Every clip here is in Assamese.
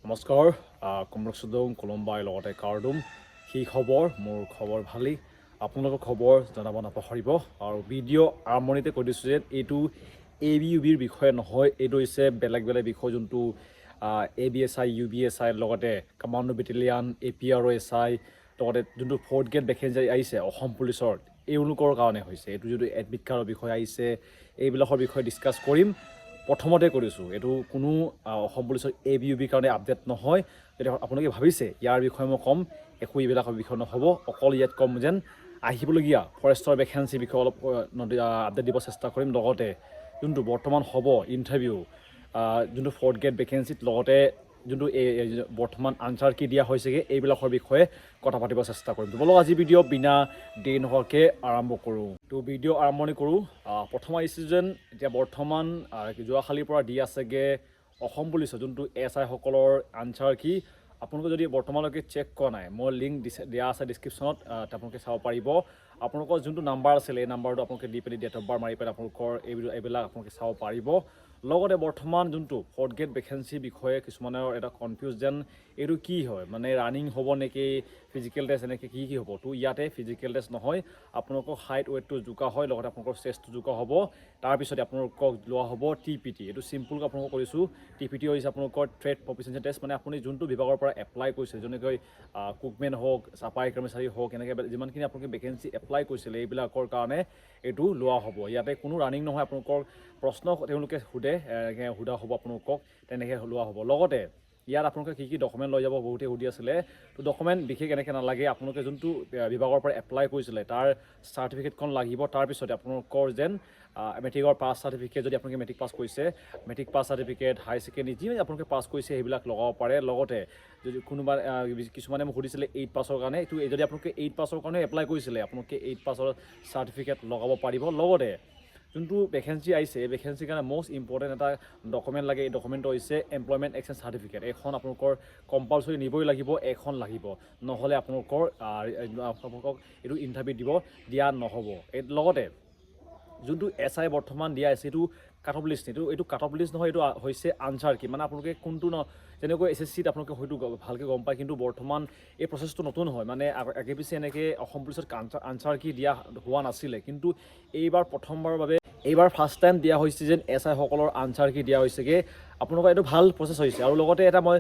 নমস্কাৰ কমৰচুদম কলম্বাই লগতে কাৰ্ডুম কি খবৰ মোৰ খবৰ ভালেই আপোনালোকৰ খবৰ জনাব নাপাহৰিব আৰু ভিডিঅ' আৰম্ভণিতে কৈ দিছোঁ যে এইটো ABUBৰ বিষয়ে নহয় এইটো হৈছে বেলেগ বিষয় যোনটো ABSI UBSI লগতে কমাণ্ডো বেটেলিয়ান APROSI লগতে যোনটো 4th গ্ৰেড ভেকেঞ্চি আহিছে অসম পুলিচৰ এওঁলোকৰ কাৰণে হৈছে এইটো যদি এডমিট কাৰ্ডৰ বিষয়ে আহিছে এইবিলাকৰ বিষয়ে ডিছকাছ কৰিম প্ৰথমতে কৰিছোঁ এইটো কোনো অসম পুলিচৰ ABUBৰ কাৰণে আপডেট নহয় যদি আপোনালোকে ভাবিছে ইয়াৰ বিষয়ে মই ক'ম একো এইবিলাকৰ বিষয়ে নহ'ব অকল ইয়াত ক'ম যেন আহিবলগীয়া ফৰেষ্টৰ ভেকেঞ্চিৰ বিষয়ে অলপ আপডেট দিব চেষ্টা কৰিম লগতে যোনটো বৰ্তমান হ'ব ইণ্টাৰভিউ যোনটো 4th গ্ৰেড ভেকেঞ্চিত লগতে যোনটো বৰ্তমান আনচাৰ কি দিয়া হৈছেগৈ এইবিলাকৰ বিষয়ে কথা পাতিব চেষ্টা কৰিম বলক আজি ভিডিঅ' বিনা দেৰি নোহোৱাকৈ আৰম্ভ কৰোঁ তো ভিডিঅ' আৰম্ভণি কৰোঁ প্ৰথম আহিছোঁ যেন এতিয়া বৰ্তমান যোৱাকালিৰ পৰা দি আছেগৈ অসম পুলিচৰ যোনটো SI সকলৰ আনচাৰ কি আপোনালোকে যদি বৰ্তমানলৈকে চেক কৰা নাই মই লিংক দিয়া আছে ডিছক্ৰিপশ্যনত আপোনালোকে চাব পাৰিব আপোনালোকৰ যোনটো নাম্বাৰ আছিলে এই নাম্বাৰটো আপোনালোকে দি পেলাই ডেট অফ বাৰ মাৰি পেলাই আপোনালোকৰ এইবিলাক আপোনালোকে চাব পাৰিব লগতে বৰ্তমান যোনটো 4th গ্ৰেড ভেকেঞ্চিৰ বিষয়ে কিছুমানৰ এটা কনফিউজ যেন এইটো কি হয় মানে ৰানিং হ'ব নেকি ফিজিকেল টেষ্ট এনেকৈ কি হ'ব তো ইয়াতে ফিজিকেল টেষ্ট নহয় আপোনালোকৰ হাইট ৱেটটো জোকা হয় লগতে আপোনালোকৰ চেষ্টটো জোকা হ'ব তাৰপিছতে আপোনালোকক লোৱা হ'ব TPT এইটো চিম্পুলকৈ আপোনালোকক কৰিছোঁ TPT হৈছে আপোনালোকৰ ট্ৰেড প্ৰফিচিয়েঞ্চি টেষ্ট মানে আপুনি যোনটো বিভাগৰ পৰা এপ্লাই কৰিছে যেনেকৈ কুকমেন হওক চাফাই কৰ্মচাৰী হওক এনেকৈ যিমানখিনি আপোনালোকে ভেকেঞ্চি এপ্লাই কৰিছিলে এইবিলাকৰ কাৰণে এইটো লোৱা হ'ব ইয়াতে কোনো ৰানিং নহয় আপোনালোকৰ প্ৰশ্ন তেওঁলোকে সোধা হ'ব আপোনালোকক তেনেকৈ লোৱা হ'ব লগতে ইয়াত আপোনালোকে কি ডকুমেণ্ট লৈ যাব বহুতে সুধি আছিলে তো ডকুমেণ্ট বিশেষ এনেকৈ নালাগে আপোনালোকে যোনটো বিভাগৰ পৰা এপ্লাই কৰিছিলে তাৰ চাৰ্টিফিকেটখন লাগিব তাৰপিছতে আপোনালোকৰ যেন মেট্ৰিকৰ পাছ চাৰ্টিফিকেট যদি আপোনালোকে মেট্ৰিক পাছ কৰিছে মেট্ৰিক পাছ চাৰ্টিফিকেট হাই ছেকেণ্ডেৰী যি আপোনালোকে পাছ কৰিছে সেইবিলাক লগাব পাৰে লগতে যদি কোনোবা কিছুমানে মোক সুধিছিলে 8 পাছৰ কাৰণে এইটো যদি আপোনালোকে 8 পাছৰ কাৰণে এপ্লাই কৰিছিলে আপোনালোকে 8 পাছৰ চাৰ্টিফিকেট লগাব পাৰিব লগতে যোনটো ভেকেঞ্চি আহিছে এই ভেকেঞ্চিৰ কাৰণে মষ্ট ইম্পৰ্টেণ্ট এটা ডকুমেণ্ট লাগে এই ডকুমেণ্টটো হৈছে এমপ্লয়মেণ্ট এক্সচেঞ্জ চাৰ্টিফিকেট এখন আপোনালোকৰ কম্পালচৰি নিবই লাগিব এখন লাগিব নহ'লে আপোনালোকক এইটো ইণ্টাৰভিউ দিয়া নহ'ব লগতে যোনটো SI বৰ্তমান দিয়া আছে এইটো কাট অফ লিষ্ট এইটো কাট অফ লিষ্ট নহয় এইটো হৈছে আনচাৰ কি মানে আপোনালোকে কোনটো যেনেকৈ SSCত আপোনালোকে হয়তো ভালকৈ গম পায় কিন্তু বৰ্তমান এই প্ৰচেছটো নতুন হয় মানে আগে পিছে এনেকৈ অসম পুলিচত আনচাৰ কি দিয়া হোৱা নাছিলে কিন্তু এইবাৰ প্ৰথমবাৰৰ বাবে এইবাৰ ফাৰ্ষ্ট টাইম দিয়া হৈছে যেন SI সকলৰ আনচাৰ কি দিয়া হৈছেগৈ আপোনালোকৰ এইটো ভাল প্ৰচেছ হৈছে আৰু লগতে এটা মই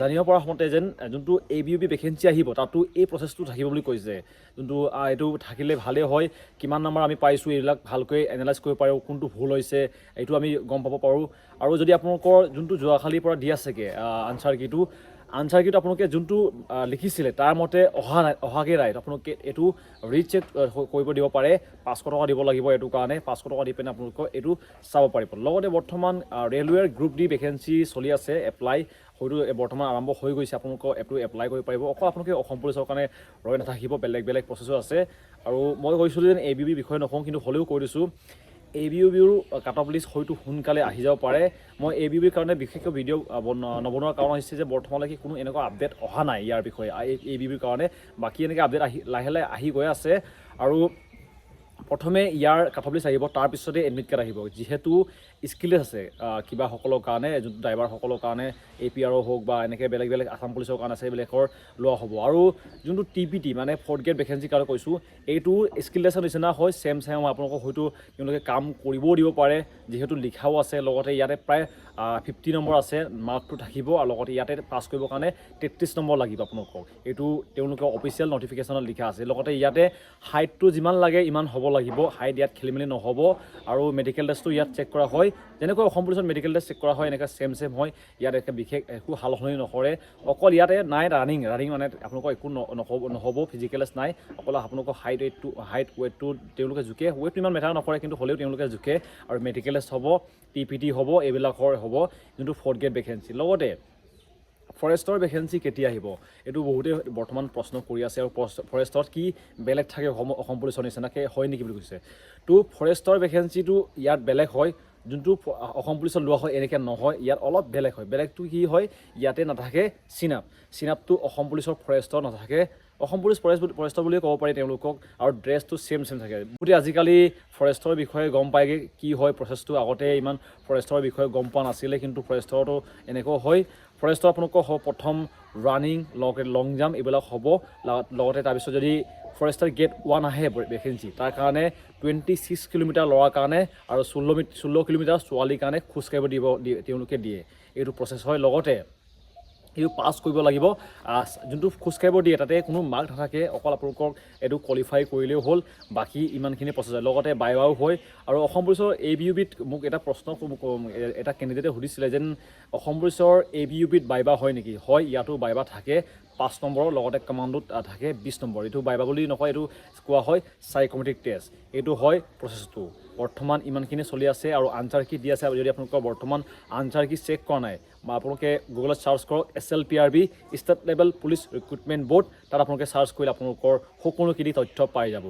জানিব পৰা মতে যেন যোনটো ABUB ভেকেঞ্চি আহিব তাতো এই প্ৰচেছটো থাকিব বুলি কৈছে যোনটো এইটো থাকিলে ভালেই হয় কিমান নম্বৰ আমি পাইছোঁ এইবিলাক ভালকৈ এনালাইজ কৰিব পাৰোঁ কোনটো ভুল হৈছে এইটো আমি গম পাব পাৰোঁ আৰু যদি আপোনালোকৰ যোনটো যোৱাকালিৰ পৰা দি আছেগৈ আনচাৰ কিটো আপোনালোকে যোনটো লিখিছিলে তাৰ মতে অহাকৈ নাই আপোনালোকে এইটো ৰিচেক কৰিব দিব পাৰে 500 টকা দিব লাগিব এইটো কাৰণে 500 টকা দি পিনে আপোনালোকক এইটো চাব পাৰিব লগতে বৰ্তমান ৰেলৱেৰ গ্ৰুপ ডি ভেকেঞ্চি চলি আছে এপ্লাই হয়তো বৰ্তমান আৰম্ভ হৈ গৈছে আপোনালোকক এপ্লাই কৰিব পাৰিব অকল আপোনালোকে অসম পুলিচৰ কাৰণে ৰৈ নাথাকিব বেলেগ প্ৰচেছো আছে আৰু মই কৈছিলোঁ যেন ABUB বিষয়ে নকওঁ কিন্তু হ'লেও কৈ দিছোঁ ABUBৰ কাট অফ লিষ্ট হয়তো সোনকালে আহি যাব পাৰে মই ABUBৰ কাৰণে বিশেষকৈ ভিডিঅ' নবনোৱাৰ কাৰণ হৈছে যে বৰ্তমানলৈকে কোনো এনেকুৱা আপডেট অহা নাই ইয়াৰ বিষয়ে ABUBৰ কাৰণে বাকী এনেকৈ আপডেট লাহে আহি গৈ আছে আৰু প্ৰথমে ইয়াৰ কাট অফ লিষ্ট আহিব তাৰপিছতে এডমিট কাৰ্ড আহিব যিহেতু স্কিলেছ আছে কিবাসকলৰ কাৰণে যোনটো ড্ৰাইভাৰসকলৰ কাৰণে APRO হওক বা এনেকৈ বেলেগ আসাম পুলিচৰ কাৰণে আছে এইবিলাকৰ লোৱা হ'ব আৰু যোনটো TPT মানে 4th গ্ৰেড ভেকেঞ্চিৰ কাৰণে কৈছোঁ এইটো স্কিলেছৰ নিচিনা হয় ছেম আপোনালোকক হয়তো তেওঁলোকে কাম কৰিবও দিব পাৰে যিহেতু লিখাও আছে লগতে ইয়াতে প্ৰায় 50 নম্বৰ আছে মাৰ্কটো থাকিব আৰু লগতে ইয়াতে পাছ কৰিবৰ কাৰণে 33 নম্বৰ লাগিব আপোনালোকক এইটো তেওঁলোকৰ অফিচিয়েল নটিফিকেশ্যনত লিখা আছে লগতে ইয়াতে হাইটটো যিমান লাগে ইমান হ'ব লাগিব হাইট ইয়াত খেলিমেলি নহ'ব আৰু মেডিকেল টেষ্টটো ইয়াত চেক কৰা হয় যেনেকৈ অসম পুলিচত মেডিকেল টেষ্ট চেক কৰা হয় এনেকৈ ছেম হয় ইয়াত বিশেষ একো সাল সলনি নকৰে অকল ইয়াতে নাই ৰানিং মানে আপোনালোকৰ একো নহ'ব ফিজিকেল টেষ্ট নাই অকল আপোনালোকৰ হাইট ৱেটটো তেওঁলোকে জোখে ৱেটটো ইমান মেটাৰ নকৰে কিন্তু হ'লেও তেওঁলোকে জোখে আৰু মেডিকেল টেষ্ট হ'ব TPT হ'ব এইবিলাকৰ হ'ব যোনটো 4th গ্ৰেড ভেকেঞ্চি লগতে ফৰেষ্টৰ ভেকেঞ্চি কেতিয়া আহিব এইটো বহুতে বৰ্তমান প্ৰশ্ন কৰি আছে আৰু ফৰেষ্টত কি বেলেগ থাকে অসম পুলিচৰ নিচিনাকৈ হয় নেকি বুলি কৈছে তো ফৰেষ্টৰ ভেকেঞ্চিটো ইয়াত বেলেগ হয় যোনটো অসম পুলিচত লোৱা হয় এনেকৈ নহয় ইয়াত অলপ বেলেগ হয় বেলেগটো কি হয় ইয়াতে নাথাকে চিনাপটো অসম পুলিচৰ ফৰেষ্টৰ নাথাকে অসম পুলিচ ফৰেষ্টৰ বুলিয়ে ক'ব পাৰি তেওঁলোকক আৰু ড্ৰেছটো ছেম থাকে গতিকে আজিকালি ফৰেষ্টৰ বিষয়ে গম পায়গৈ কি হয় প্ৰচেছটো আগতে ইমান ফৰেষ্টৰ বিষয়ে গম পোৱা নাছিলে কিন্তু ফৰেষ্টৰটো এনেকুৱাও হয় ফৰেষ্টত আপোনালোকৰ হ'ব প্ৰথম ৰানিং লগতে লং জাম্প এইবিলাক হ'ব লগতে তাৰপিছত যদি ফৰেষ্টৰ গেট 1 আহে ভেকেঞ্চি তাৰ কাৰণে 26 কিলোমিটাৰ ল'ৰাৰ কাৰণে আৰু 16 কিলোমিটাৰ ছোৱালীৰ কাৰণে খোজকাঢ়িব তেওঁলোকে দিয়ে এইটো প্ৰচেছ হয় লগতে এইটো পাছ কৰিব লাগিব যোনটো খোজকাঢ়িব দিয়ে তাতে কোনো মাৰ্ক নাথাকে অকল আপোনালোকক এইটো কোৱালিফাই কৰিলেও হ'ল বাকী ইমানখিনি প্ৰচেছ হয় লগতে বাইবাও হয় আৰু অসম পুলিচৰ ABUBত মোক এটা প্ৰশ্ন এটা কেণ্ডিডেটে সুধিছিলে যেন অসম পুলিচৰ ABUBত বাইবা হয় নেকি হয় ইয়াতো বাইবা থাকে 5 নম্বৰৰ লগতে কমাণ্ডোত থাকে 20 নম্বৰ এইটো বাইবা বুলি নকয় এইটো কোৱা হয় সাইকোমেট্ৰিক টেষ্ট এইটো হয় প্ৰচেছটো বৰ্তমান ইমানখিনি চলি আছে আৰু আনচাৰ কি দি আছে যদি আপোনালোকৰ বৰ্তমান আনচাৰ কি চেক কৰা নাই বা আপোনালোকে গুগলত চাৰ্চ কৰক SLPRB state level police recruitment board তাত আপোনালোকে চাৰ্চ কৰিলে আপোনালোকৰ সকলোখিনি তথ্য পাই যাব